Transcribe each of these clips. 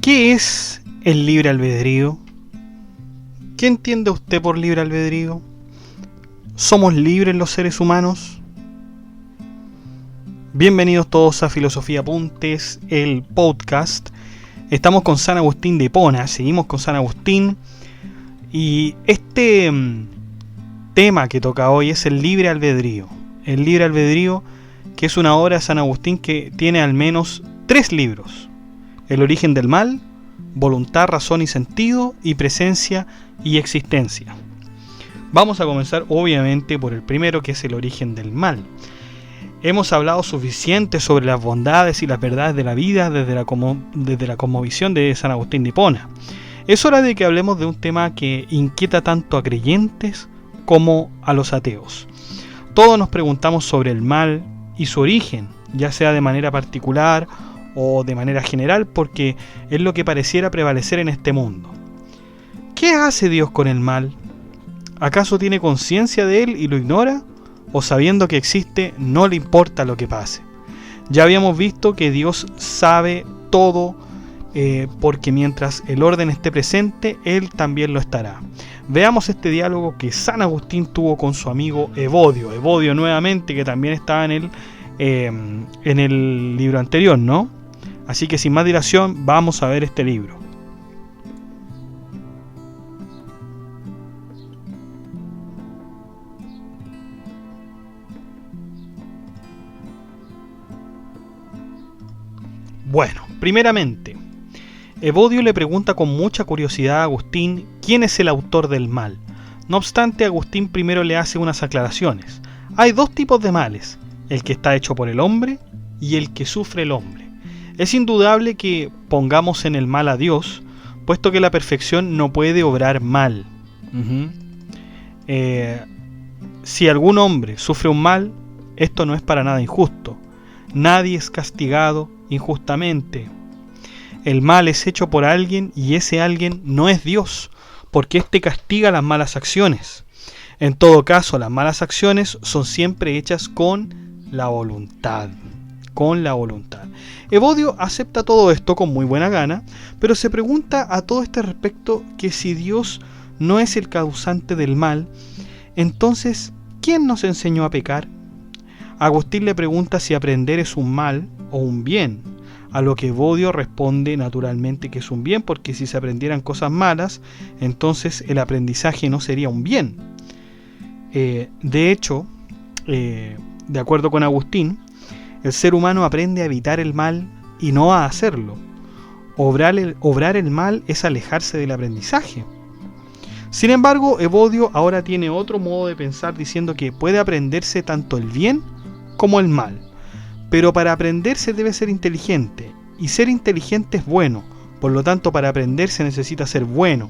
¿Qué es el libre albedrío? ¿Qué entiende usted por libre albedrío? ¿Somos libres los seres humanos? Bienvenidos todos a Filosofía Apuntes, el podcast. Estamos con San Agustín de Hipona, seguimos con San Agustín. Y este tema que toca hoy es el libre albedrío. El libre albedrío, que es una obra de San Agustín que tiene al menos 3 libros. El origen del mal, voluntad, razón y sentido, y presencia y existencia. Vamos a comenzar obviamente por el primero, que es el origen del mal. Hemos hablado suficiente sobre las bondades y las verdades de la vida desde la cosmovisión de San Agustín de Hipona. Es hora de que hablemos de un tema que inquieta tanto a creyentes como a los ateos. Todos nos preguntamos sobre el mal y su origen, ya sea de manera particular o de manera general, porque es lo que pareciera prevalecer en este mundo. ¿Qué hace Dios con el mal? ¿Acaso tiene conciencia de él y lo ignora? ¿O sabiendo que existe no le importa lo que pase? Ya habíamos visto que Dios sabe todo, porque mientras el orden esté presente, él también lo estará. Veamos este diálogo que San Agustín tuvo con su amigo Evodio. Evodio nuevamente, que también estaba en el libro anterior, ¿no? Así que sin más dilación, vamos a ver este libro. Bueno, primeramente, Evodio le pregunta con mucha curiosidad a Agustín quién es el autor del mal. No obstante, Agustín primero le hace unas aclaraciones. Hay 2 tipos de males, el que está hecho por el hombre y el que sufre el hombre. Es indudable que pongamos en el mal a Dios, puesto que la perfección no puede obrar mal. Si algún hombre sufre un mal, esto no es para nada injusto. Nadie es castigado injustamente. El mal es hecho por alguien y ese alguien no es Dios, porque éste castiga las malas acciones. En todo caso, las malas acciones son siempre hechas con la voluntad. Evodio acepta todo esto con muy buena gana, pero se pregunta a todo este respecto que si Dios no es el causante del mal, entonces, ¿quién nos enseñó a pecar? Agustín le pregunta si aprender es un mal o un bien, a lo que Evodio responde naturalmente que es un bien, porque si se aprendieran cosas malas, entonces el aprendizaje no sería un bien. De hecho, de acuerdo con Agustín, el ser humano aprende a evitar el mal y no a hacerlo. Obrar el mal es alejarse del aprendizaje. Sin embargo, Evodio ahora tiene otro modo de pensar, diciendo que puede aprenderse tanto el bien como el mal. Pero para aprender se debe ser inteligente, y ser inteligente es bueno. Por lo tanto, para aprender se necesita ser bueno.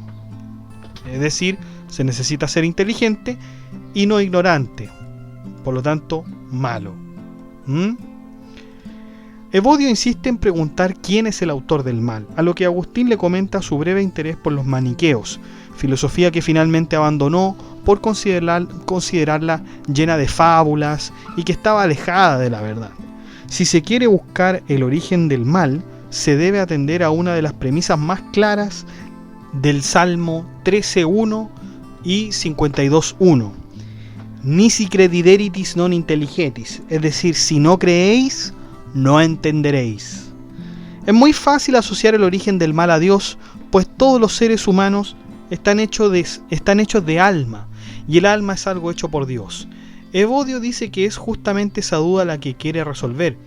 Es decir, se necesita ser inteligente y no ignorante. Por lo tanto, malo. Evodio insiste en preguntar quién es el autor del mal, a lo que Agustín le comenta su breve interés por los maniqueos, filosofía que finalmente abandonó por considerarla llena de fábulas y que estaba alejada de la verdad. Si se quiere buscar el origen del mal, se debe atender a una de las premisas más claras del Salmo 13.1 y 52.1. Nisi credideritis non intelligetis, es decir, si no creéis, no entenderéis. Es muy fácil asociar el origen del mal a Dios, pues todos los seres humanos están hechos de alma, y el alma es algo hecho por Dios. Evodio dice que es justamente esa duda la que quiere resolver,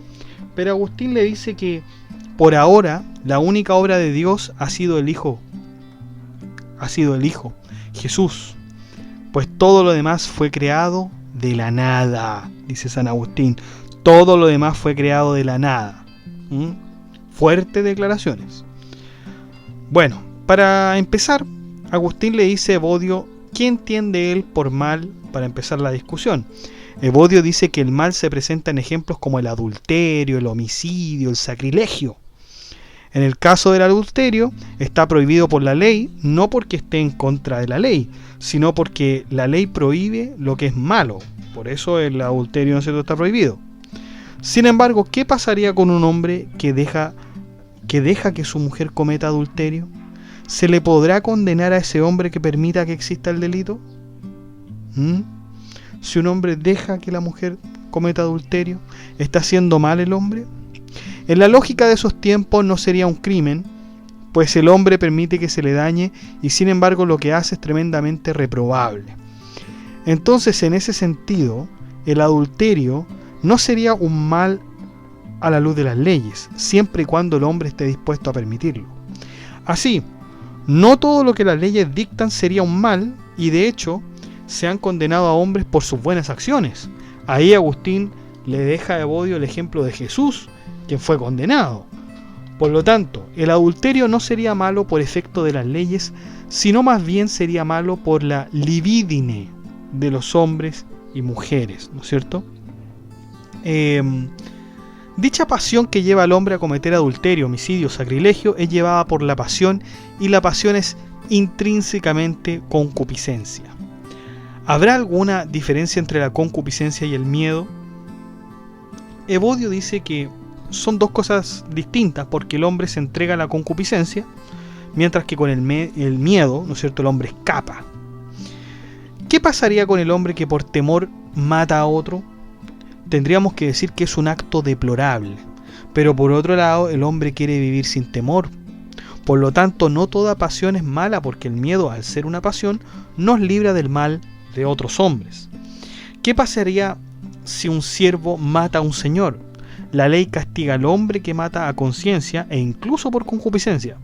pero Agustín le dice que por ahora la única obra de Dios ha sido el Hijo, Jesús, pues todo lo demás fue creado de la nada, dice San Agustín. Todo lo demás fue creado de la nada. Fuertes declaraciones. Bueno, para empezar, Agustín le dice a Evodio qué entiende él por mal para empezar la discusión. Evodio dice que el mal se presenta en ejemplos como el adulterio, el homicidio, el sacrilegio. En el caso del adulterio, está prohibido por la ley, no porque esté en contra de la ley, sino porque la ley prohíbe lo que es malo. Por eso el adulterio, ¿no es cierto?, está prohibido. Sin embargo, ¿qué pasaría con un hombre que que deja que su mujer cometa adulterio? ¿Se le podrá condenar a ese hombre que permita que exista el delito? Si un hombre deja que la mujer cometa adulterio, ¿está haciendo mal el hombre? En la lógica de esos tiempos no sería un crimen, pues el hombre permite que se le dañe y sin embargo lo que hace es tremendamente reprobable. Entonces, en ese sentido, el adulterio no sería un mal a la luz de las leyes, siempre y cuando el hombre esté dispuesto a permitirlo. Así, no todo lo que las leyes dictan sería un mal, y de hecho, se han condenado a hombres por sus buenas acciones. Ahí Agustín le deja a Evodio el ejemplo de Jesús, quien fue condenado. Por lo tanto, el adulterio no sería malo por efecto de las leyes, sino más bien sería malo por la libidine de los hombres y mujeres, ¿no es cierto? Dicha pasión que lleva al hombre a cometer adulterio, homicidio, sacrilegio, es llevada por la pasión, y la pasión es intrínsecamente concupiscencia. ¿Habrá alguna diferencia entre la concupiscencia y el miedo? Evodio dice que son dos cosas distintas, porque el hombre se entrega a la concupiscencia, mientras que con el miedo, ¿no es cierto?, el hombre escapa. ¿Qué pasaría con el hombre que por temor mata a otro? Tendríamos que decir que es un acto deplorable, pero por otro lado el hombre quiere vivir sin temor. Por lo tanto, no toda pasión es mala, porque el miedo, al ser una pasión, nos libra del mal de otros hombres. ¿Qué pasaría si un siervo mata a un señor? La ley castiga al hombre que mata a conciencia e incluso por concupiscencia.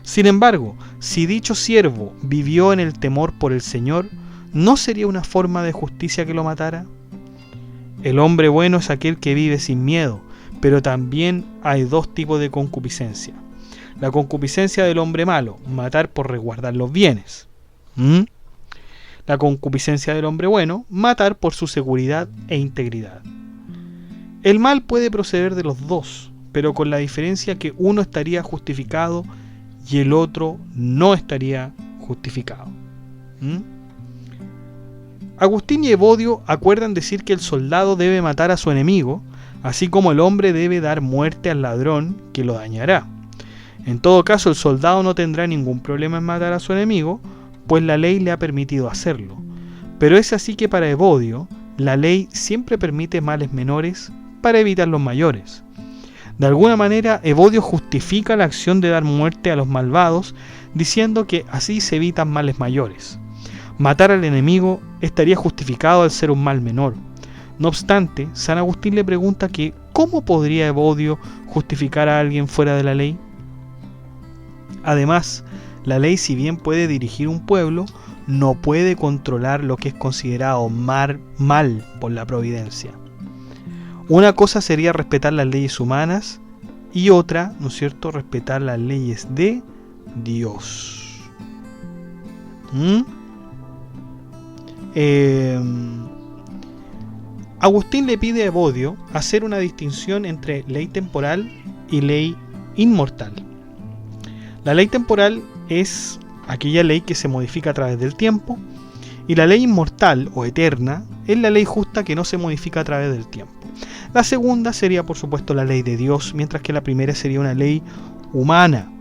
Sin embargo, si dicho siervo vivió en el temor por el Señor, ¿no sería una forma de justicia que lo matara? El hombre bueno es aquel que vive sin miedo, pero también hay dos tipos de concupiscencia. La concupiscencia del hombre malo, matar por resguardar los bienes. La concupiscencia del hombre bueno, matar por su seguridad e integridad. El mal puede proceder de los dos, pero con la diferencia que uno estaría justificado y el otro no estaría justificado. Agustín y Evodio acuerdan decir que el soldado debe matar a su enemigo, así como el hombre debe dar muerte al ladrón que lo dañará. En todo caso, el soldado no tendrá ningún problema en matar a su enemigo, pues la ley le ha permitido hacerlo. Pero es así que para Evodio, la ley siempre permite males menores para evitar los mayores. De alguna manera, Evodio justifica la acción de dar muerte a los malvados, diciendo que así se evitan males mayores. Matar al enemigo estaría justificado al ser un mal menor. No obstante, San Agustín le pregunta que ¿cómo podría Evodio justificar a alguien fuera de la ley? Además, la ley, si bien puede dirigir un pueblo, no puede controlar lo que es considerado mal por la providencia. Una cosa sería respetar las leyes humanas y otra, ¿no es cierto?, respetar las leyes de Dios. Agustín le pide a Evodio hacer una distinción entre ley temporal y ley inmortal. La ley temporal es aquella ley que se modifica a través del tiempo, y la ley inmortal o eterna es la ley justa que no se modifica a través del tiempo. La segunda sería, por supuesto, la ley de Dios, mientras que la primera sería una ley humana.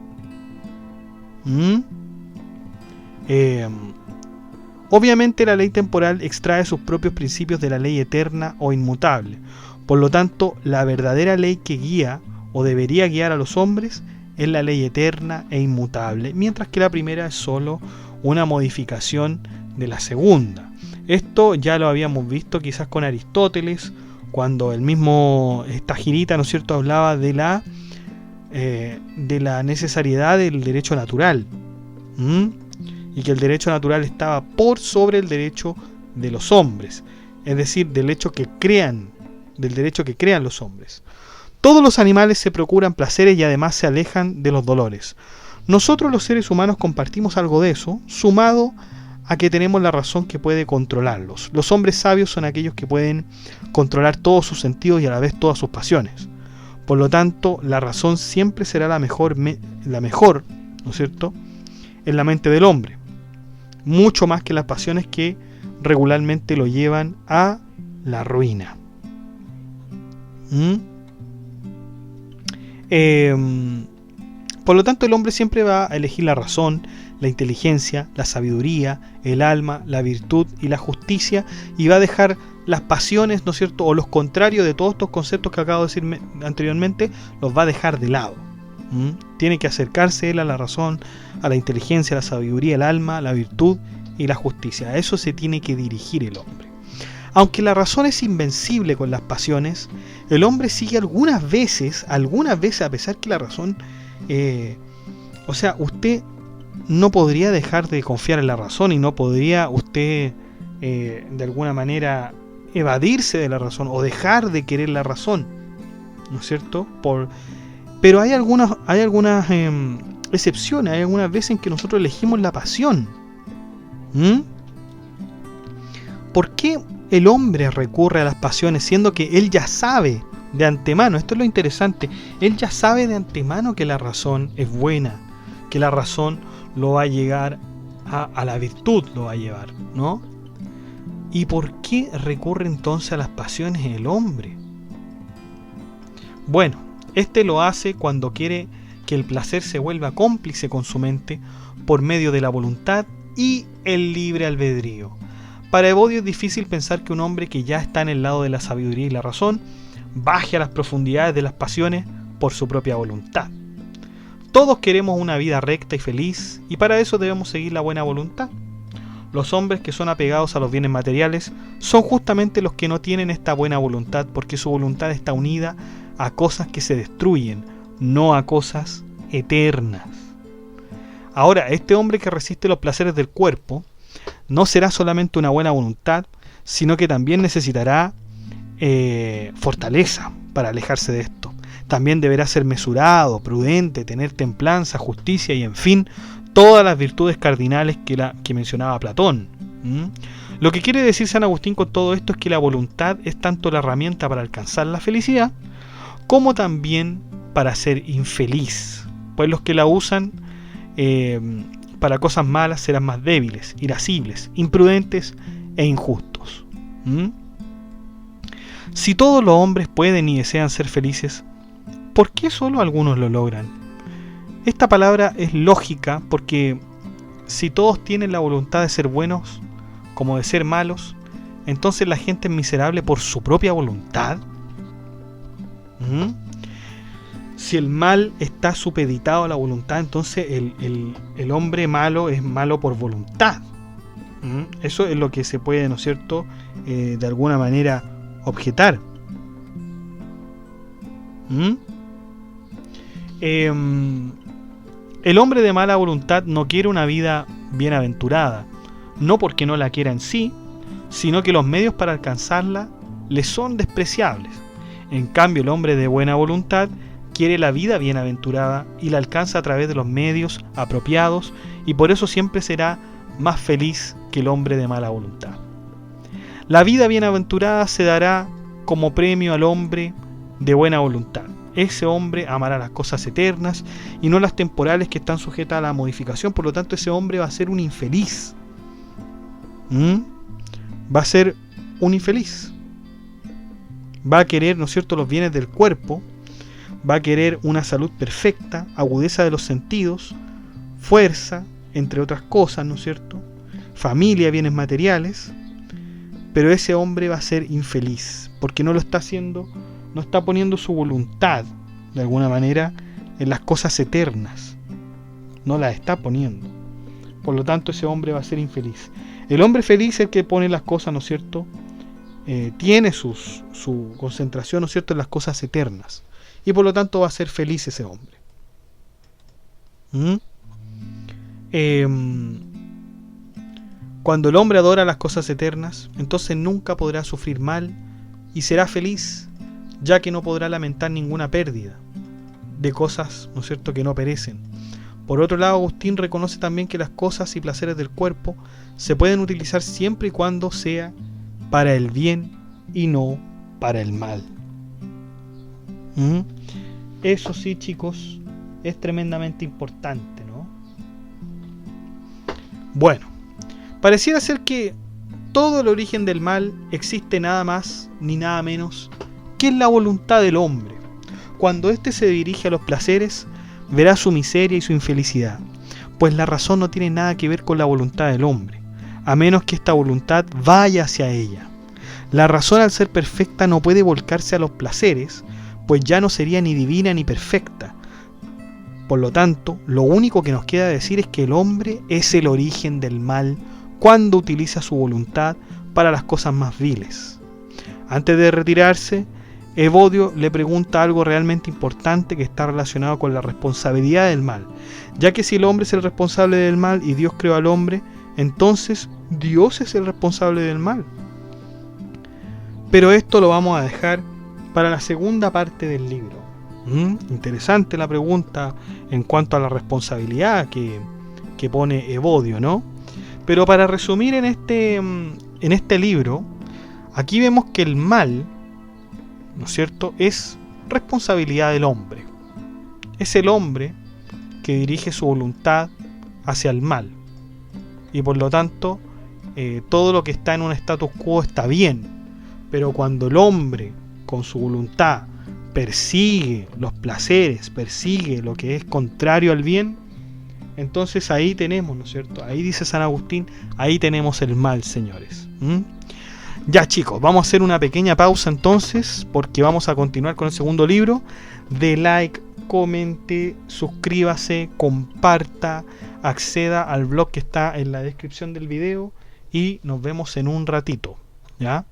Obviamente la ley temporal extrae sus propios principios de la ley eterna o inmutable. Por lo tanto, la verdadera ley que guía o debería guiar a los hombres es la ley eterna e inmutable, mientras que la primera es solo una modificación de la segunda. Esto ya lo habíamos visto quizás con Aristóteles, cuando el mismo Tagirita, ¿no es cierto?, hablaba de la necesariedad del derecho natural, y que el derecho natural estaba por sobre el derecho de los hombres, es decir, del derecho que crean los hombres. Todos los animales se procuran placeres y además se alejan de los dolores. Nosotros los seres humanos compartimos algo de eso, sumado a que tenemos la razón que puede controlarlos. Los hombres sabios son aquellos que pueden controlar todos sus sentidos y a la vez todas sus pasiones. Por lo tanto, la razón siempre será la mejor, ¿no es cierto?, en la mente del hombre, mucho más que las pasiones que regularmente lo llevan a la ruina. Por lo tanto, el hombre siempre va a elegir la razón, la inteligencia, la sabiduría, el alma, la virtud y la justicia, y va a dejar las pasiones, ¿no es cierto?, o los contrarios de todos estos conceptos que acabo de decir anteriormente, los va a dejar de lado. Tiene que acercarse él a la razón, a la inteligencia, a la sabiduría, el alma, la virtud y la justicia. A eso se tiene que dirigir el hombre. Aunque la razón es invencible con las pasiones, el hombre sigue algunas veces, a pesar que la razón... usted no podría dejar de confiar en la razón y no podría usted de alguna manera evadirse de la razón o dejar de querer la razón, ¿no es cierto? Pero hay algunas excepciones, hay algunas veces en que nosotros elegimos la pasión. ¿Por qué el hombre recurre a las pasiones siendo que él ya sabe de antemano? Esto es lo interesante. Él ya sabe de antemano que la razón es buena, que la razón lo va a llegar a la virtud, lo va a llevar, ¿no? ¿Y por qué recurre entonces a las pasiones el hombre? Bueno, este lo hace cuando quiere que el placer se vuelva cómplice con su mente por medio de la voluntad y el libre albedrío. Para Evodio es difícil pensar que un hombre que ya está en el lado de la sabiduría y la razón baje a las profundidades de las pasiones por su propia voluntad. Todos queremos una vida recta y feliz, y para eso debemos seguir la buena voluntad. Los hombres que son apegados a los bienes materiales son justamente los que no tienen esta buena voluntad, porque su voluntad está unida a cosas que se destruyen, no a cosas eternas. Ahora, este hombre que resiste los placeres del cuerpo no será solamente una buena voluntad, sino que también necesitará fortaleza para alejarse de esto. También deberá ser mesurado, prudente, tener templanza, justicia y en fin, todas las virtudes cardinales que mencionaba Platón. Lo que quiere decir San Agustín con todo esto es que la voluntad es tanto la herramienta para alcanzar la felicidad, como también para ser infeliz, pues los que la usan para cosas malas serán más débiles, irascibles, imprudentes e injustos. Si todos los hombres pueden y desean ser felices, ¿por qué solo algunos lo logran? Esta palabra es lógica porque si todos tienen la voluntad de ser buenos como de ser malos, entonces la gente es miserable por su propia voluntad. Si el mal está supeditado a la voluntad, entonces el hombre malo es malo por voluntad. Eso es lo que se puede, ¿no es cierto?, de alguna manera objetar. El hombre de mala voluntad no quiere una vida bienaventurada, no porque no la quiera en sí, sino que los medios para alcanzarla le son despreciables. En cambio, el hombre de buena voluntad quiere la vida bienaventurada y la alcanza a través de los medios apropiados, y por eso siempre será más feliz que el hombre de mala voluntad. La vida bienaventurada se dará como premio al hombre de buena voluntad. Ese hombre amará las cosas eternas y no las temporales que están sujetas a la modificación. Por lo tanto, ese hombre va a ser un infeliz. Va a ser un infeliz. Va a querer, ¿no es cierto?, los bienes del cuerpo. Va a querer una salud perfecta, agudeza de los sentidos, fuerza, entre otras cosas, ¿no es cierto?, familia, bienes materiales. Pero ese hombre va a ser infeliz porque no lo está haciendo, no está poniendo su voluntad de alguna manera en las cosas eternas, no la está poniendo. Por lo tanto, ese hombre va a ser infeliz. El hombre feliz es el que pone las cosas, ¿no es cierto?, tiene su concentración, ¿no es cierto?, en las cosas eternas, y por lo tanto va a ser feliz ese hombre. Cuando el hombre adora las cosas eternas, entonces nunca podrá sufrir mal y será feliz, ya que no podrá lamentar ninguna pérdida de cosas, ¿no es cierto?, que no perecen. Por otro lado, Agustín reconoce también que las cosas y placeres del cuerpo se pueden utilizar siempre y cuando sea para el bien y no para el mal. Eso sí, chicos, es tremendamente importante, ¿no? Bueno, pareciera ser que todo el origen del mal existe nada más ni nada menos que en la voluntad del hombre. Cuando éste se dirige a los placeres, verá su miseria y su infelicidad, pues la razón no tiene nada que ver con la voluntad del hombre, a menos que esta voluntad vaya hacia ella. La razón, al ser perfecta, no puede volcarse a los placeres, pues ya no sería ni divina ni perfecta. Por lo tanto, lo único que nos queda decir es que el hombre es el origen del mal cuando utiliza su voluntad para las cosas más viles. Antes de retirarse, Evodio le pregunta algo realmente importante que está relacionado con la responsabilidad del mal, ya que si el hombre es el responsable del mal y Dios creó al hombre, entonces Dios es el responsable del mal. Pero esto lo vamos a dejar para la segunda parte del libro. Interesante la pregunta en cuanto a la responsabilidad que pone Evodio, ¿no? Pero para resumir en este libro, aquí vemos que el mal, ¿no es cierto?, es responsabilidad del hombre. Es el hombre que dirige su voluntad hacia el mal. Y por lo tanto, todo lo que está en un status quo está bien. Pero cuando el hombre, con su voluntad, persigue los placeres, persigue lo que es contrario al bien, entonces ahí tenemos, ¿no es cierto? Ahí dice San Agustín, ahí tenemos el mal, señores. Ya, chicos, vamos a hacer una pequeña pausa entonces, porque vamos a continuar con el segundo libro. De like, comente, suscríbase, comparta, acceda al blog que está en la descripción del video y nos vemos en un ratito, ¿ya?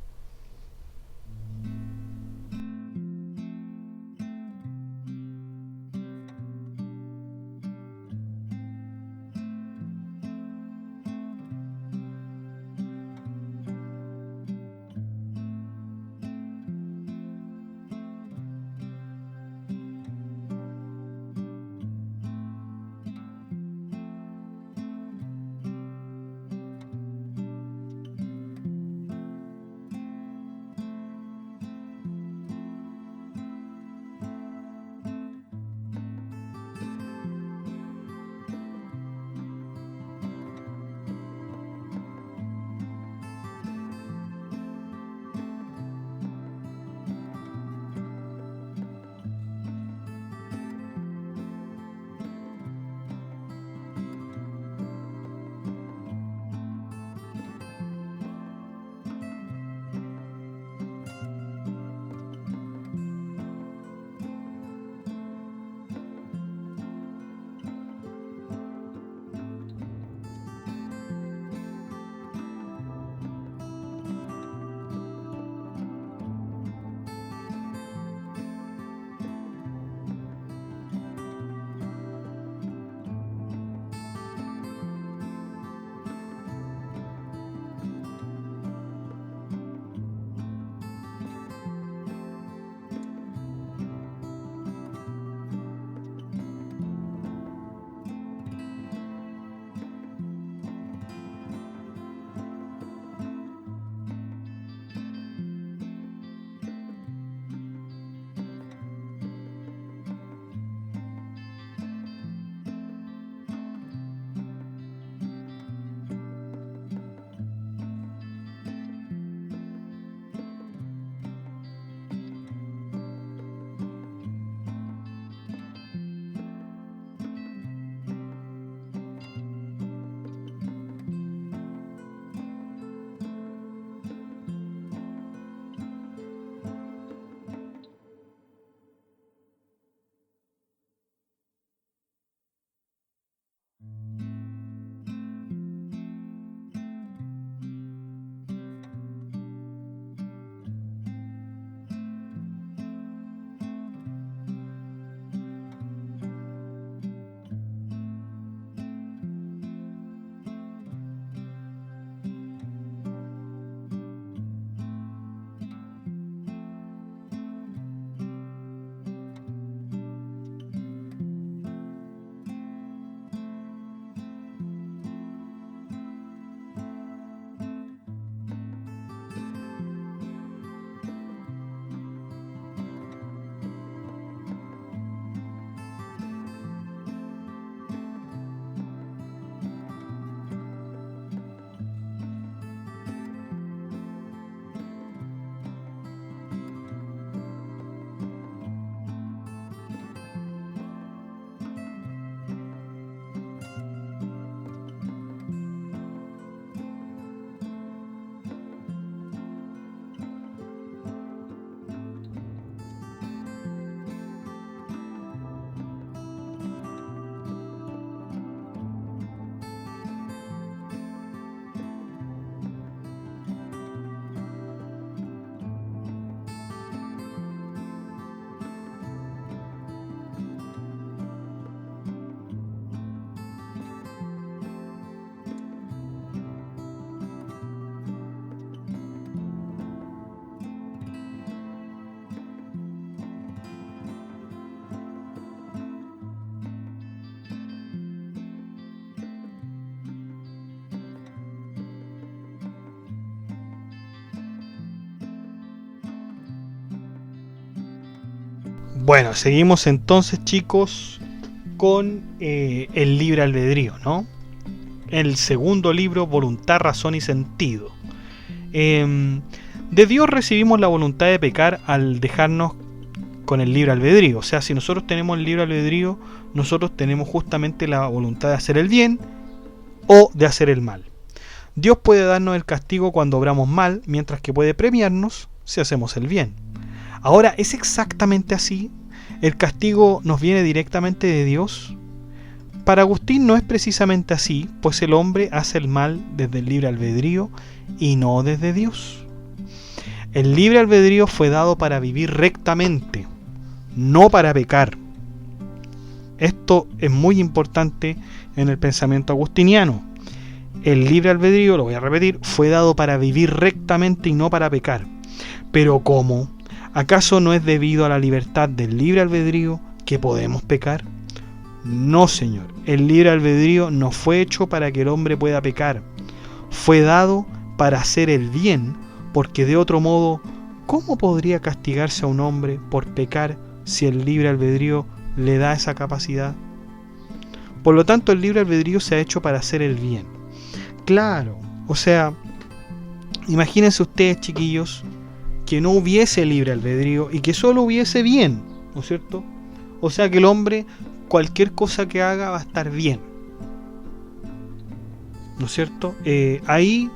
Bueno, seguimos entonces, chicos, con el libre albedrío, ¿no? El segundo libro, Voluntad, Razón y Sentido. De Dios recibimos la voluntad de pecar al dejarnos con el libre albedrío. O sea, si nosotros tenemos el libre albedrío, nosotros tenemos justamente la voluntad de hacer el bien o de hacer el mal. Dios puede darnos el castigo cuando obramos mal, mientras que puede premiarnos si hacemos el bien. Ahora, ¿es exactamente así? ¿El castigo nos viene directamente de Dios? Para Agustín no es precisamente así, pues el hombre hace el mal desde el libre albedrío y no desde Dios. El libre albedrío fue dado para vivir rectamente, no para pecar. Esto es muy importante en el pensamiento agustiniano. El libre albedrío, lo voy a repetir, fue dado para vivir rectamente y no para pecar. Pero ¿cómo? ¿Acaso no es debido a la libertad del libre albedrío que podemos pecar? No, señor. El libre albedrío no fue hecho para que el hombre pueda pecar. Fue dado para hacer el bien, porque de otro modo, ¿cómo podría castigarse a un hombre por pecar si el libre albedrío le da esa capacidad? Por lo tanto, el libre albedrío se ha hecho para hacer el bien. Claro, o sea, imagínense ustedes, chiquillos, que no hubiese libre albedrío y que solo hubiese bien, ¿no es cierto? O sea que el hombre, cualquier cosa que haga va a estar bien, ¿no es cierto? Ahí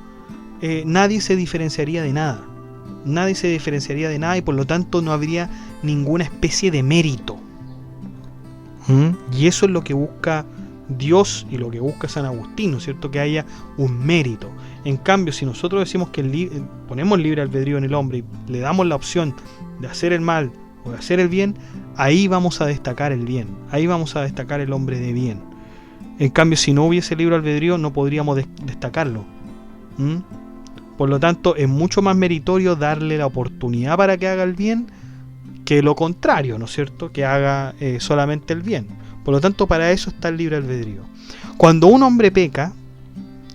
nadie se diferenciaría de nada. Nadie se diferenciaría de nada y por lo tanto no habría ninguna especie de mérito. Y eso es lo que busca Dios y lo que busca San Agustín, ¿no es cierto? Que haya un mérito. En cambio, si nosotros decimos que ponemos libre albedrío en el hombre y le damos la opción de hacer el mal o de hacer el bien, ahí vamos a destacar el bien, ahí vamos a destacar el hombre de bien. En cambio, si no hubiese libre albedrío, no podríamos destacarlo. Por lo tanto, es mucho más meritorio darle la oportunidad para que haga el bien que lo contrario, ¿no es cierto? Que haga solamente el bien. Por lo tanto, para eso está el libre albedrío. Cuando un hombre peca,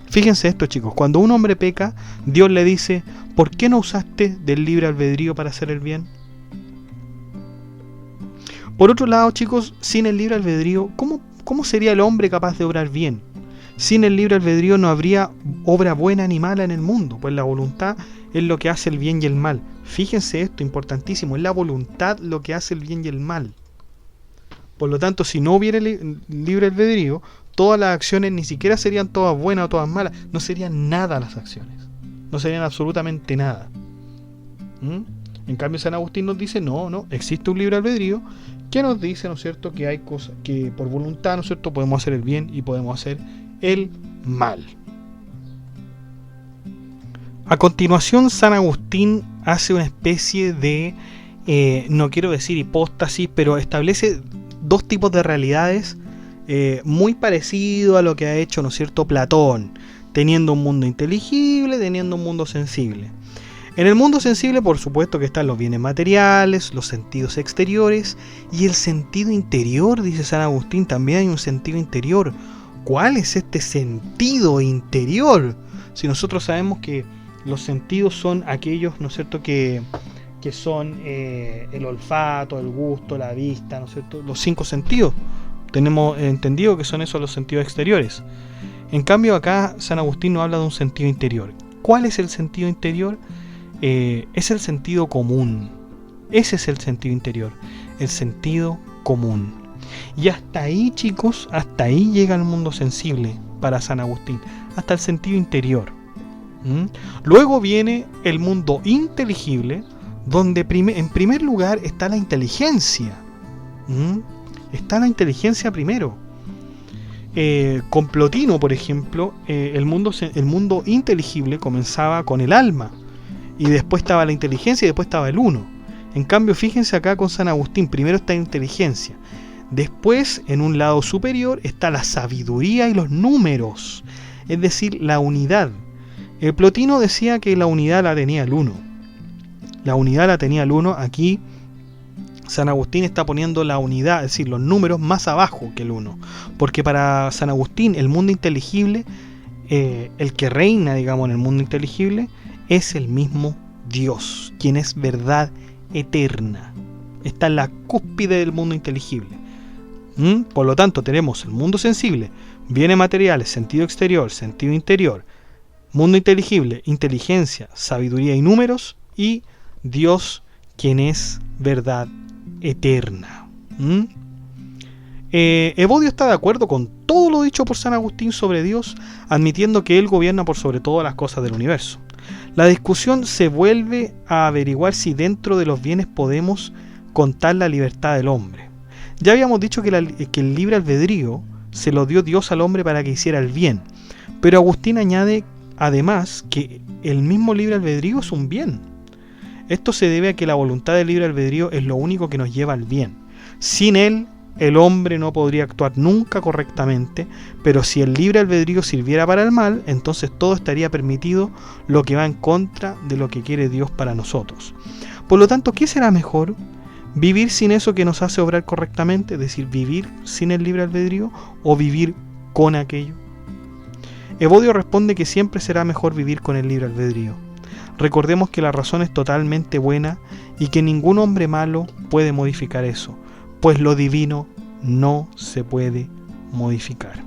fíjense esto, chicos, cuando un hombre peca, Dios le dice, ¿por qué no usaste del libre albedrío para hacer el bien? Por otro lado, chicos, sin el libre albedrío, ¿cómo sería el hombre capaz de obrar bien? Sin el libre albedrío no habría obra buena ni mala en el mundo, pues la voluntad es lo que hace el bien y el mal. Fíjense esto, importantísimo, es la voluntad lo que hace el bien y el mal. Por lo tanto, si no hubiera libre albedrío, todas las acciones ni siquiera serían todas buenas o todas malas, no serían nada las acciones, no serían absolutamente nada. En cambio, San Agustín nos dice, no, existe un libre albedrío que nos dice, ¿no es cierto?, que hay cosas que por voluntad, ¿no es cierto?, podemos hacer el bien y podemos hacer el mal. A continuación, San Agustín hace una especie de, no quiero decir hipóstasis, pero establece dos tipos de realidades muy parecido a lo que ha hecho, ¿no es cierto?, Platón, teniendo un mundo inteligible, teniendo un mundo sensible. En el mundo sensible, por supuesto que están los bienes materiales, los sentidos exteriores y el sentido interior, dice San Agustín, también hay un sentido interior. ¿Cuál es este sentido interior? Si nosotros sabemos que los sentidos son aquellos, ¿no es cierto?, que son el olfato, el gusto, la vista, ¿no es cierto?, los 5 sentidos. Tenemos entendido que son esos los sentidos exteriores. En cambio, acá San Agustín nos habla de un sentido interior. ¿Cuál es el sentido interior? Es el sentido común. Ese es el sentido interior, el sentido común. Y hasta ahí, chicos, hasta ahí llega el mundo sensible para San Agustín, hasta el sentido interior. Luego viene el mundo inteligible, donde en primer lugar está la inteligencia. Está la inteligencia primero. Con Plotino, por ejemplo, el mundo inteligible comenzaba con el alma, y después estaba la inteligencia y después estaba el uno. En cambio, fíjense acá con San Agustín, primero está la inteligencia, después en un lado superior está la sabiduría y los números, es decir, la unidad. Plotino decía que la unidad la tenía el uno. La unidad la tenía el uno. Aquí San Agustín está poniendo la unidad, es decir, los números más abajo que el 1. Porque para San Agustín el mundo inteligible, el que reina, digamos, en el mundo inteligible, es el mismo Dios, quien es verdad eterna. está en la cúspide del mundo inteligible. Por lo tanto, tenemos el mundo sensible, bienes materiales, sentido exterior, sentido interior, mundo inteligible, inteligencia, sabiduría y números, y Dios, quien es verdad eterna. Evodio está de acuerdo con todo lo dicho por San Agustín sobre Dios, admitiendo que Él gobierna por sobre todas las cosas del universo. La discusión se vuelve a averiguar si dentro de los bienes podemos contar la libertad del hombre. Ya habíamos dicho que el libre albedrío se lo dio Dios al hombre para que hiciera el bien, pero Agustín añade además que el mismo libre albedrío es un bien. Esto se debe a que la voluntad del libre albedrío es lo único que nos lleva al bien. Sin él, el hombre no podría actuar nunca correctamente, pero si el libre albedrío sirviera para el mal, entonces todo estaría permitido, lo que va en contra de lo que quiere Dios para nosotros. Por lo tanto, ¿qué será mejor? ¿Vivir sin eso que nos hace obrar correctamente? Es decir, vivir sin el libre albedrío, o vivir con aquello. Evodio responde que siempre será mejor vivir con el libre albedrío. Recordemos que la razón es totalmente buena y que ningún hombre malo puede modificar eso, pues lo divino no se puede modificar.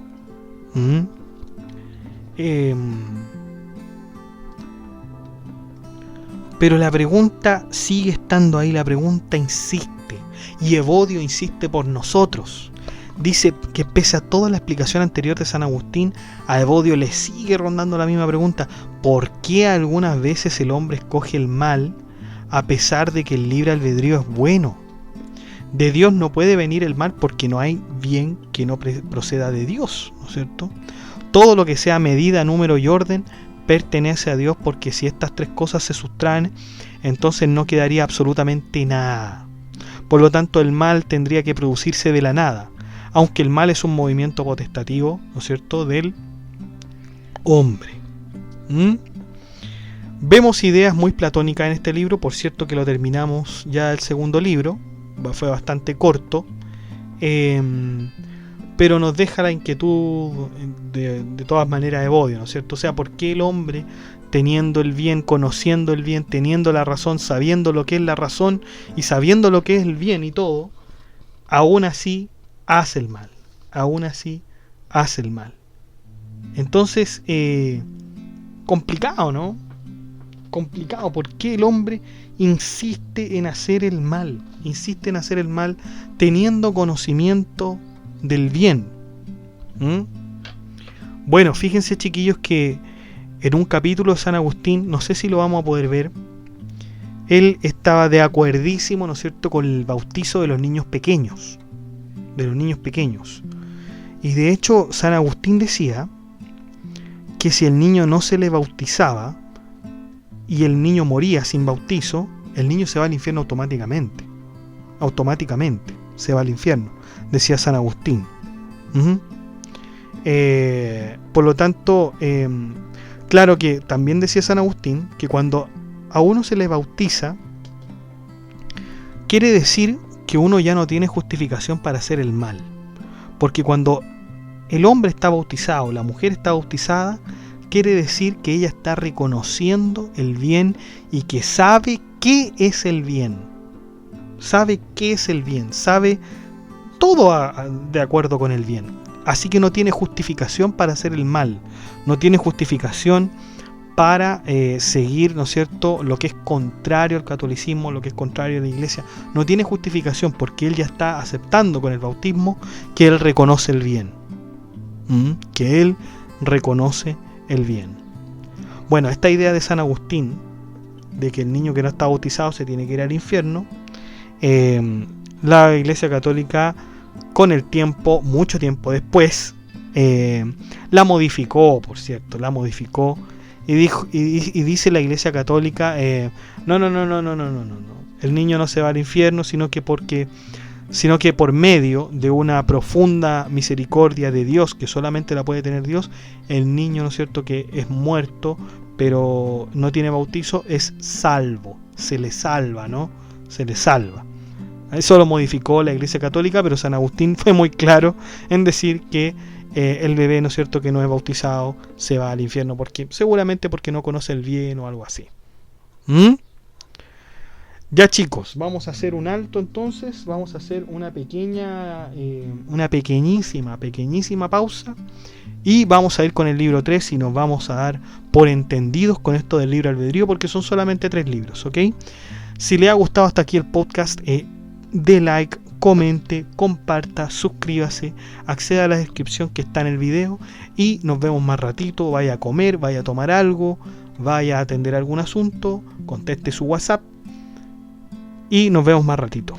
Pero la pregunta sigue estando ahí, la pregunta insiste, y Evodio insiste por nosotros. Dice que pese a toda la explicación anterior de San Agustín, a Evodio le sigue rondando la misma pregunta: ¿por qué algunas veces el hombre escoge el mal a pesar de que el libre albedrío es bueno? De Dios no puede venir el mal porque no hay bien que no proceda de Dios, ¿no es cierto? Todo lo que sea medida, número y orden pertenece a Dios, porque si estas tres cosas se sustraen, entonces no quedaría absolutamente nada. Por lo tanto, el mal tendría que producirse de la nada, aunque el mal es un movimiento potestativo, ¿no es cierto?, del hombre. Vemos ideas muy platónicas en este libro, por cierto que lo terminamos ya el segundo libro, fue bastante corto, pero nos deja la inquietud de todas maneras Evodio, ¿no es cierto? O sea, ¿por qué el hombre, teniendo el bien, conociendo el bien, teniendo la razón, sabiendo lo que es la razón y sabiendo lo que es el bien y todo, aún así hace el mal? Aún así hace el mal. Entonces, complicado, ¿no? Complicado. ¿Por qué el hombre insiste en hacer el mal? Insiste en hacer el mal teniendo conocimiento del bien. Bueno, fíjense, chiquillos, que en un capítulo de San Agustín, no sé si lo vamos a poder ver, él estaba de acuerdísimo, ¿no es cierto?, con el bautizo de los niños pequeños. De los niños pequeños. Y de hecho, San Agustín decía que si el niño no se le bautizaba y el niño moría sin bautizo, el niño se va al infierno automáticamente. Automáticamente se va al infierno, decía San Agustín. Por lo tanto, claro que también decía San Agustín que cuando a uno se le bautiza, quiere decir que uno ya no tiene justificación para hacer el mal. Porque cuando el hombre está bautizado, la mujer está bautizada, quiere decir que ella está reconociendo el bien y que sabe qué es el bien. Sabe qué es el bien, sabe todo de acuerdo con el bien. Así que no tiene justificación para hacer el mal, no tiene justificación para seguir, ¿no es cierto?, lo que es contrario al catolicismo, lo que es contrario a la iglesia. No tiene justificación porque él ya está aceptando con el bautismo que él reconoce el bien. Que él reconoce el bien. Bueno, esta idea de San Agustín, de que el niño que no está bautizado se tiene que ir al infierno, la Iglesia Católica, con el tiempo, mucho tiempo después, la modificó, por cierto, la modificó. Y dice la Iglesia Católica, no, el niño no se va al infierno, sino que por medio de una profunda misericordia de Dios, que solamente la puede tener Dios, el niño, ¿no es cierto?, que es muerto, pero no tiene bautizo, es salvo, se le salva, ¿no? Se le salva. Eso lo modificó la Iglesia Católica, pero San Agustín fue muy claro en decir que el bebé, ¿no es cierto?, que no es bautizado se va al infierno, seguramente porque no conoce el bien o algo así. Ya chicos, vamos a hacer un alto entonces, vamos a hacer una pequeñísima pausa y vamos a ir con el libro 3 y nos vamos a dar por entendidos con esto del libre albedrío porque son solamente 3 libros, ¿ok? Si le ha gustado hasta aquí el podcast, dé like, comente, comparta, suscríbase, acceda a la descripción que está en el video y nos vemos más ratito. Vaya a comer, vaya a tomar algo, vaya a atender algún asunto, conteste su WhatsApp y nos vemos más ratito.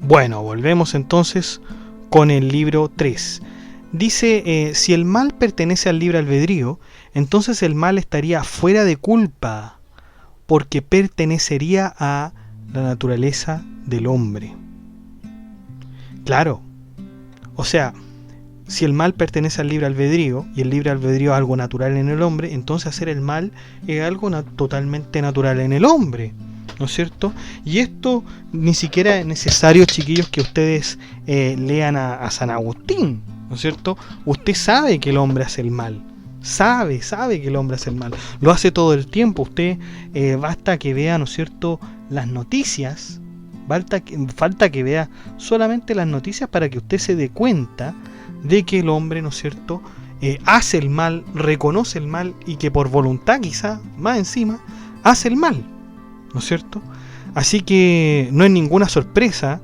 Bueno, volvemos entonces con el libro 3. Dice, si el mal pertenece al libre albedrío, entonces el mal estaría fuera de culpa, porque pertenecería a la naturaleza del hombre. Claro, o sea, si el mal pertenece al libre albedrío, y el libre albedrío es algo natural en el hombre, entonces hacer el mal es algo totalmente natural en el hombre, ¿no es cierto? Y esto ni siquiera es necesario, chiquillos, que ustedes lean a San Agustín, ¿no es cierto? Usted sabe que el hombre hace el mal, sabe que el hombre hace el mal, lo hace todo el tiempo. Usted basta que vea, ¿no es cierto?, las noticias, falta que vea solamente las noticias para que usted se dé cuenta de que el hombre, ¿no es cierto?, hace el mal, reconoce el mal y que por voluntad quizá, más encima, hace el mal, ¿no es cierto? Así que no es ninguna sorpresa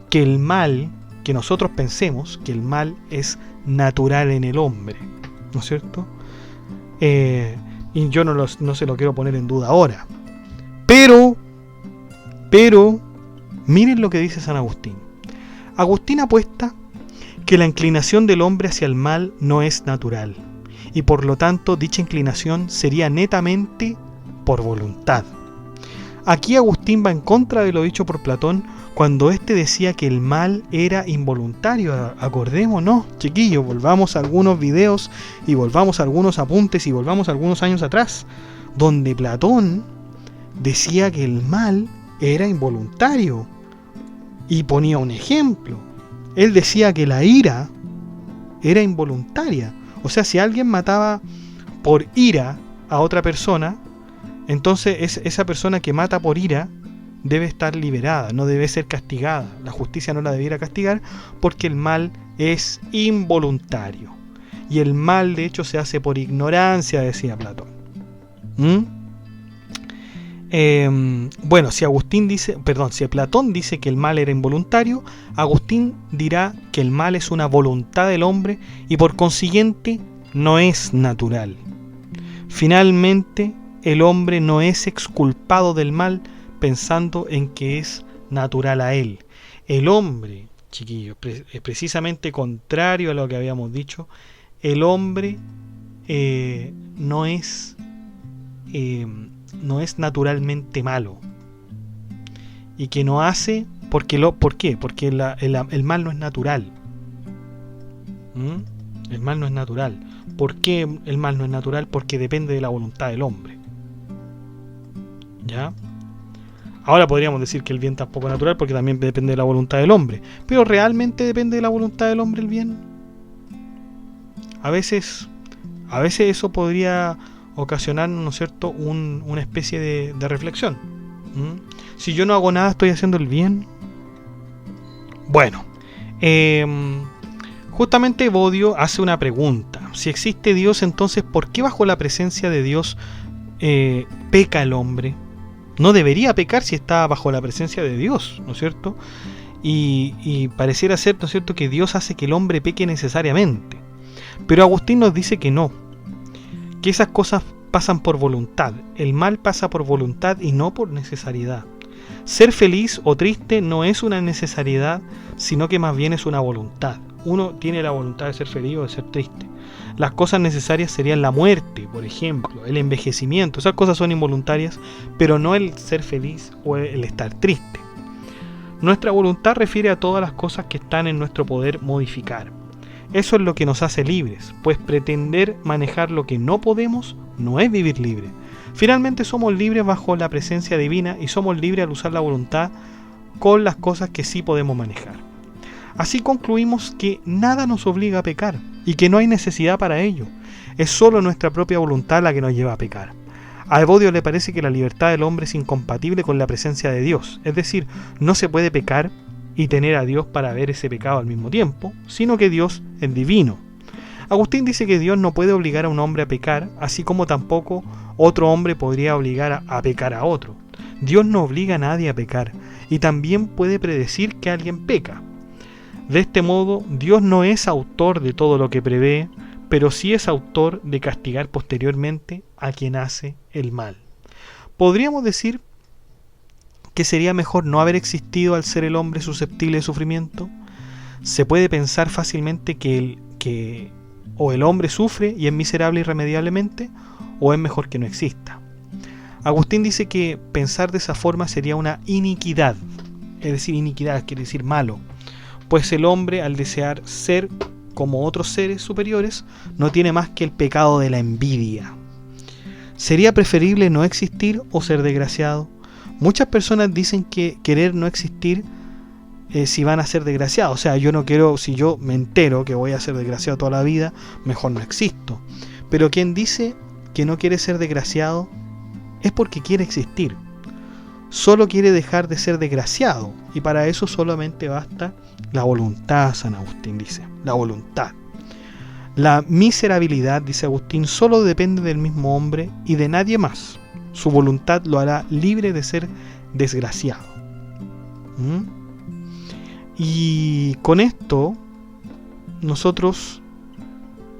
que el mal, que nosotros pensemos que el mal es natural en el hombre, ¿no es cierto? Y yo no se lo quiero poner en duda ahora. Pero, miren lo que dice San Agustín. Agustín apuesta que la inclinación del hombre hacia el mal no es natural, y por lo tanto dicha inclinación sería netamente por voluntad. Aquí Agustín va en contra de lo dicho por Platón cuando éste decía que el mal era involuntario. Acordémonos, chiquillos, volvamos a algunos videos y volvamos a algunos apuntes y volvamos a algunos años atrás, donde Platón decía que el mal era involuntario y ponía un ejemplo. Él decía que la ira era involuntaria. O sea, si alguien mataba por ira a otra persona, entonces esa persona que mata por ira debe estar liberada, no debe ser castigada. La justicia no la debiera castigar porque el mal es involuntario. Y el mal, de hecho, se hace por ignorancia, decía Platón. Bueno, si Platón dice que el mal era involuntario, Agustín dirá que el mal es una voluntad del hombre y por consiguiente no es natural. Finalmente, el hombre no es exculpado del mal pensando en que es natural a él. El hombre, chiquillos, es precisamente contrario a lo que habíamos dicho. El hombre no es naturalmente malo, y que no hace ¿por qué? Porque el mal no es natural. El mal no es natural. ¿Por qué el mal no es natural? Porque depende de la voluntad del hombre. ¿Ya? Ahora podríamos decir que el bien tampoco es natural porque también depende de la voluntad del hombre. Pero ¿realmente depende de la voluntad del hombre el bien? A veces eso podría ocasionar, ¿no es cierto?, una especie de reflexión. Si yo no hago nada, ¿estoy haciendo el bien? Bueno, justamente Bodio hace una pregunta. Si existe Dios, entonces ¿por qué bajo la presencia de Dios peca el hombre? No debería pecar si está bajo la presencia de Dios, ¿no es cierto? Y pareciera ser, ¿no es cierto?, que Dios hace que el hombre peque necesariamente. Pero Agustín nos dice que no, que esas cosas pasan por voluntad. El mal pasa por voluntad y no por necesariedad. Ser feliz o triste no es una necesariedad, sino que más bien es una voluntad. Uno tiene la voluntad de ser feliz o de ser triste. Las cosas necesarias serían la muerte, por ejemplo, el envejecimiento. Esas cosas son involuntarias, pero no el ser feliz o el estar triste. Nuestra voluntad refiere a todas las cosas que están en nuestro poder modificar. Eso es lo que nos hace libres, pues pretender manejar lo que no podemos no es vivir libre. Finalmente somos libres bajo la presencia divina y somos libres al usar la voluntad con las cosas que sí podemos manejar. Así concluimos que nada nos obliga a pecar y que no hay necesidad para ello. Es solo nuestra propia voluntad la que nos lleva a pecar. A Evodio le parece que la libertad del hombre es incompatible con la presencia de Dios, es decir, no se puede pecar y tener a Dios para ver ese pecado al mismo tiempo, sino que Dios es divino. Agustín dice que Dios no puede obligar a un hombre a pecar, así como tampoco otro hombre podría obligar a pecar a otro. Dios no obliga a nadie a pecar, y también puede predecir que alguien peca. De este modo, Dios no es autor de todo lo que prevé, pero sí es autor de castigar posteriormente a quien hace el mal. Podríamos decir que sería mejor no haber existido al ser el hombre susceptible de sufrimiento? Se puede pensar fácilmente que o el hombre sufre y es miserable irremediablemente, o es mejor que no exista. Agustín dice que pensar de esa forma sería una iniquidad, es decir, iniquidad quiere decir malo, pues el hombre, al desear ser como otros seres superiores, no tiene más que el pecado de la envidia. ¿Sería preferible no existir o ser desgraciado? Muchas personas dicen que querer no existir si van a ser desgraciados. O sea, yo no quiero, si yo me entero que voy a ser desgraciado toda la vida, mejor no existo. Pero quien dice que no quiere ser desgraciado es porque quiere existir. Solo quiere dejar de ser desgraciado, y para eso solamente basta la voluntad. San Agustín dice, la voluntad. La miserabilidad, dice Agustín, solo depende del mismo hombre y de nadie más. Su voluntad lo hará libre de ser desgraciado. Y con esto nosotros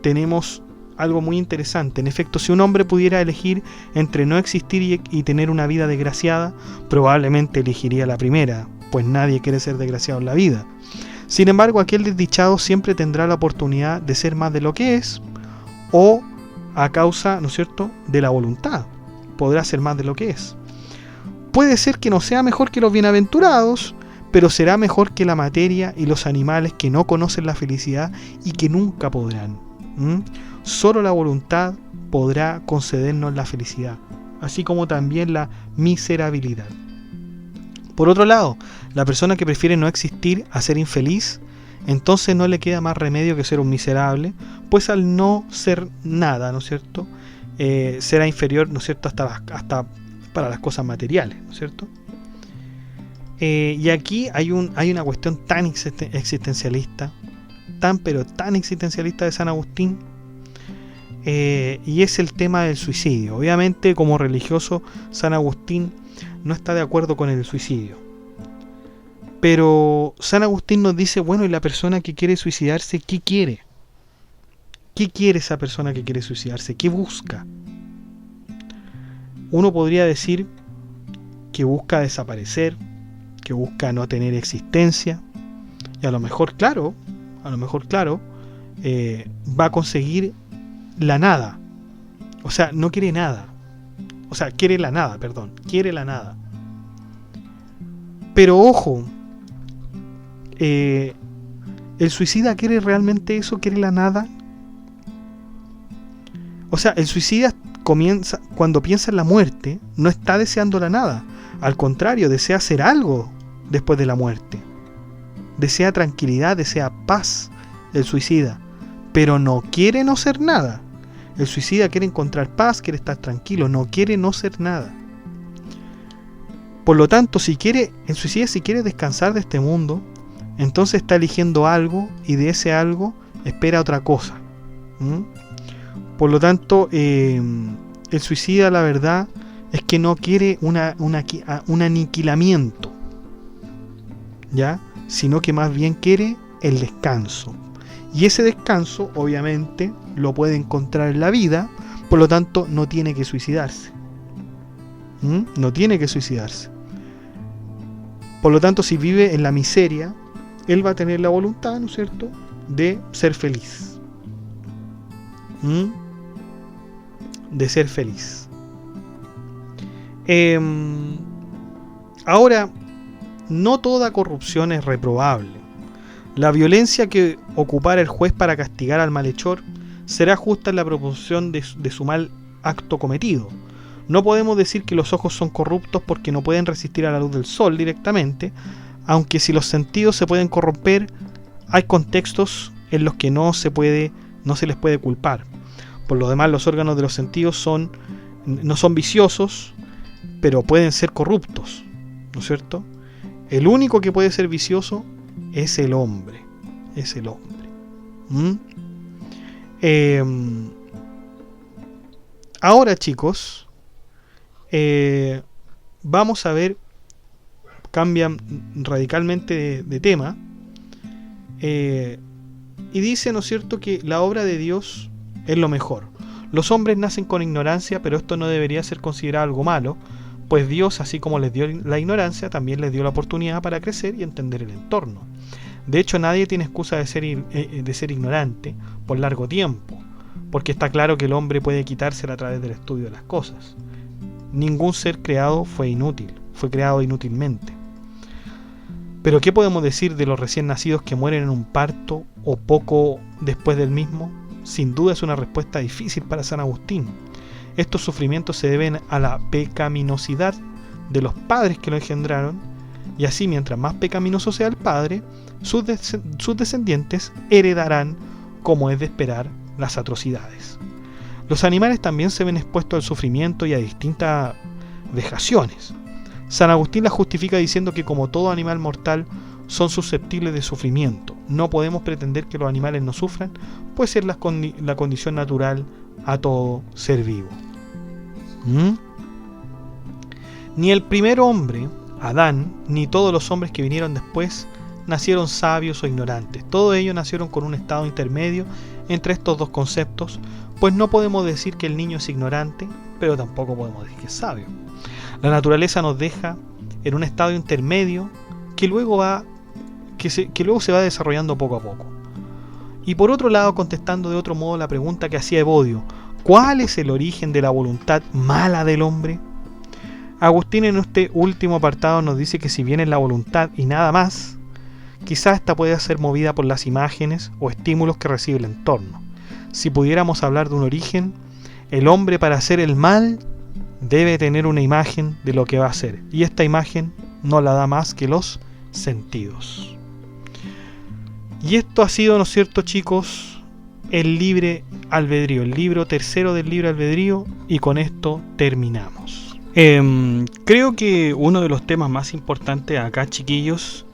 tenemos algo muy interesante. En efecto, si un hombre pudiera elegir entre no existir y tener una vida desgraciada, probablemente elegiría la primera, pues nadie quiere ser desgraciado en la vida. Sin embargo, aquel desdichado siempre tendrá la oportunidad de ser más de lo que es, o a causa, ¿no es cierto?, de la voluntad, podrá ser más de lo que es. Puede ser que no sea mejor que los bienaventurados, pero será mejor que la materia y los animales que no conocen la felicidad y que nunca podrán. Solo la voluntad podrá concedernos la felicidad, así como también la miserabilidad. Por otro lado, la persona que prefiere no existir a ser infeliz, entonces no le queda más remedio que ser un miserable, pues al no ser nada, ¿no es cierto?, será inferior, ¿no es cierto?, hasta para las cosas materiales, ¿no es cierto? Y aquí hay una cuestión tan existencialista, pero tan existencialista de San Agustín, y es el tema del suicidio. Obviamente, como religioso, San Agustín no está de acuerdo con el suicidio, pero San Agustín nos dice, bueno, y la persona que quiere suicidarse, ¿qué quiere? ¿Qué quiere esa persona que quiere suicidarse? ¿Qué busca? Uno podría decir que busca desaparecer, que busca no tener existencia, y a lo mejor, claro, va a conseguir la nada. O sea, no quiere nada. O sea, quiere la nada. Pero ojo, ¿el suicida quiere realmente eso? ¿Quiere la nada? O sea, el suicida comienza, cuando piensa en la muerte, no está deseando la nada. Al contrario, desea hacer algo después de la muerte. Desea tranquilidad, desea paz, el suicida. Pero no quiere no ser nada. El suicida quiere encontrar paz, quiere estar tranquilo, no quiere no ser nada. Por lo tanto, el suicida si quiere descansar de este mundo, entonces está eligiendo algo y de ese algo espera otra cosa. Por lo tanto, el suicida, la verdad, es que no quiere un aniquilamiento, ¿ya? Sino que más bien quiere el descanso. Y ese descanso, obviamente, lo puede encontrar en la vida, por lo tanto, no tiene que suicidarse. No tiene que suicidarse. Por lo tanto, si vive en la miseria, él va a tener la voluntad, ¿no es cierto?, de ser feliz. De ser feliz. Ahora, no toda corrupción es reprobable. La violencia que ocupara el juez para castigar al malhechor será justa en la proporción de su mal acto cometido. No podemos decir que los ojos son corruptos porque no pueden resistir a la luz del sol directamente, aunque si los sentidos se pueden corromper, hay contextos en los que no se les puede culpar. Por lo demás, los órganos de los sentidos no son viciosos, pero pueden ser corruptos, ¿no es cierto? El único que puede ser vicioso es el hombre. Ahora, chicos, vamos a ver, cambian radicalmente de tema, y dice, ¿no es cierto?, que la obra de Dios es lo mejor. Los hombres nacen con ignorancia, pero esto no debería ser considerado algo malo, pues Dios, así como les dio la ignorancia, también les dio la oportunidad para crecer y entender el entorno. De hecho, nadie tiene excusa de ser ignorante por largo tiempo, porque está claro que el hombre puede quitársela a través del estudio de las cosas. Ningún ser creado fue inútil, fue creado inútilmente. Pero ¿qué podemos decir de los recién nacidos que mueren en un parto o poco después del mismo? Sin duda es una respuesta difícil para San Agustín. Estos sufrimientos se deben a la pecaminosidad de los padres que lo engendraron, y así mientras más pecaminoso sea el padre, sus descendientes heredarán, como es de esperar, las atrocidades. Los animales también se ven expuestos al sufrimiento y a distintas vejaciones. San Agustín las justifica diciendo que como todo animal mortal son susceptibles de sufrimiento. No podemos pretender que los animales no sufran, pues es la condición natural a todo ser vivo. Ni el primer hombre, Adán, ni todos los hombres que vinieron después nacieron sabios o ignorantes. Todos ellos nacieron con un estado intermedio entre estos dos conceptos, pues no podemos decir que el niño es ignorante, pero tampoco podemos decir que es sabio. La naturaleza nos deja en un estado intermedio que luego se va desarrollando poco a poco. Y por otro lado, contestando de otro modo la pregunta que hacía Evodio, ¿cuál es el origen de la voluntad mala del hombre? Agustín en este último apartado nos dice que si bien es la voluntad y nada más, quizás esta pueda ser movida por las imágenes o estímulos que recibe el entorno. Si pudiéramos hablar de un origen, el hombre para hacer el mal debe tener una imagen de lo que va a hacer, y esta imagen no la da más que los sentidos. Y esto ha sido, ¿no es cierto, chicos?, el libre albedrío, el libro tercero del libre albedrío, y con esto terminamos. Creo que uno de los temas más importantes acá, chiquillos,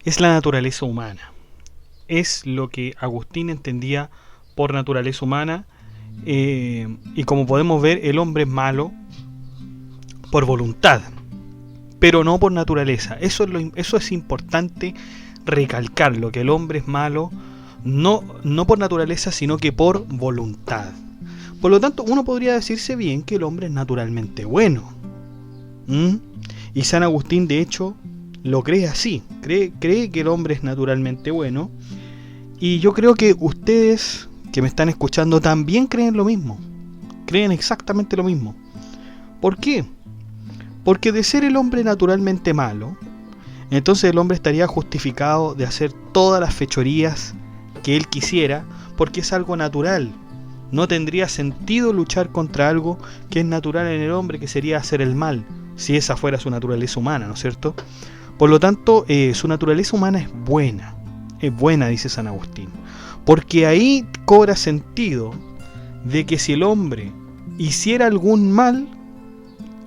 es la naturaleza humana. Es lo que Agustín entendía por naturaleza humana, y como podemos ver, el hombre es malo por voluntad, pero no por naturaleza. Eso es importante recalcarlo, que el hombre es malo no por naturaleza, sino que por voluntad. Por lo tanto, uno podría decirse bien que el hombre es naturalmente bueno. Y San Agustín, de hecho, lo cree así. Cree que el hombre es naturalmente bueno. Y yo creo que ustedes que me están escuchando también creen lo mismo. Creen exactamente lo mismo. ¿Por qué? Porque de ser el hombre naturalmente malo, entonces el hombre estaría justificado de hacer todas las fechorías que él quisiera, porque es algo natural. No tendría sentido luchar contra algo que es natural en el hombre, que sería hacer el mal, si esa fuera su naturaleza humana, ¿no es cierto? Por lo tanto, su naturaleza humana es buena, dice San Agustín, porque ahí cobra sentido de que si el hombre hiciera algún mal,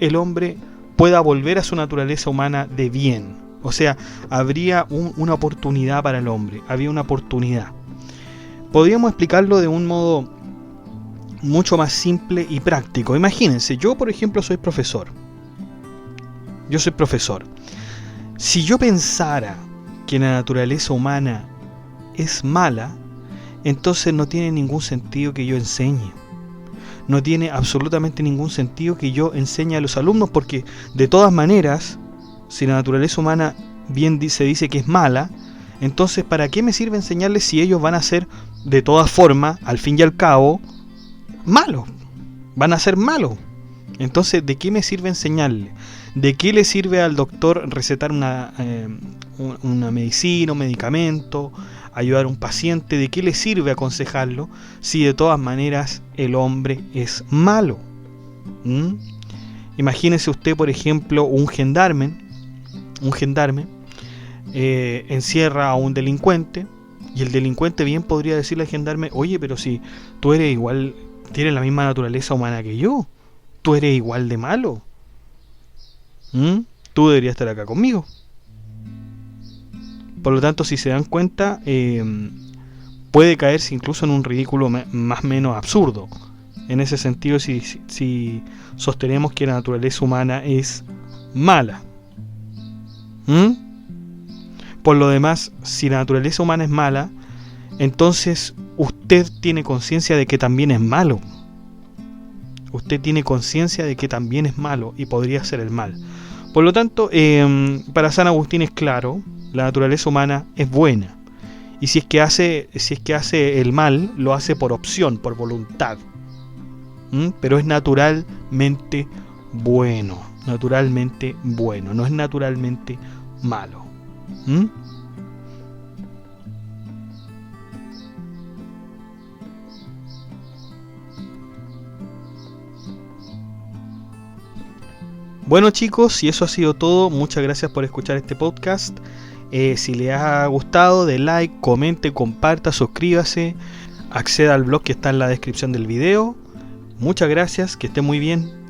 el hombre pueda volver a su naturaleza humana de bien. O sea, habría una oportunidad para el hombre, había una oportunidad. Podríamos explicarlo de un modo mucho más simple y práctico. Imagínense, yo por ejemplo soy profesor. Si yo pensara que la naturaleza humana es mala, entonces no tiene ningún sentido que yo enseñe. No tiene absolutamente ningún sentido que yo enseñe a los alumnos, porque de todas maneras, si la naturaleza humana bien se dice que es mala, entonces ¿para qué me sirve enseñarles si ellos van a ser de todas formas, al fin y al cabo, malos? Van a ser malos. Entonces, ¿de qué me sirve enseñarle? ¿De qué le sirve al doctor recetar una medicina, un medicamento, ayudar a un paciente? ¿De qué le sirve aconsejarlo si de todas maneras el hombre es malo? Imagínese usted, por ejemplo, un gendarme encierra a un delincuente, y el delincuente bien podría decirle al gendarme: oye, pero si tú eres igual, tienes la misma naturaleza humana que yo, tú eres igual de malo, tú deberías estar acá conmigo. Por lo tanto, si se dan cuenta, puede caerse incluso en un ridículo más o menos absurdo. En ese sentido, si sostenemos que la naturaleza humana es mala. Por lo demás, si la naturaleza humana es mala, entonces usted tiene conciencia de que también es malo. Usted tiene conciencia de que también es malo y podría hacer el mal. Por lo tanto, para San Agustín es claro, la naturaleza humana es buena. Y si es que hace el mal, lo hace por opción, por voluntad. Pero es naturalmente bueno. Naturalmente bueno. No es naturalmente malo. Bueno chicos, y eso ha sido todo. Muchas gracias por escuchar este podcast. Si les ha gustado, de like, comente, comparta, suscríbase, acceda al blog que está en la descripción del video. Muchas gracias, que esté muy bien.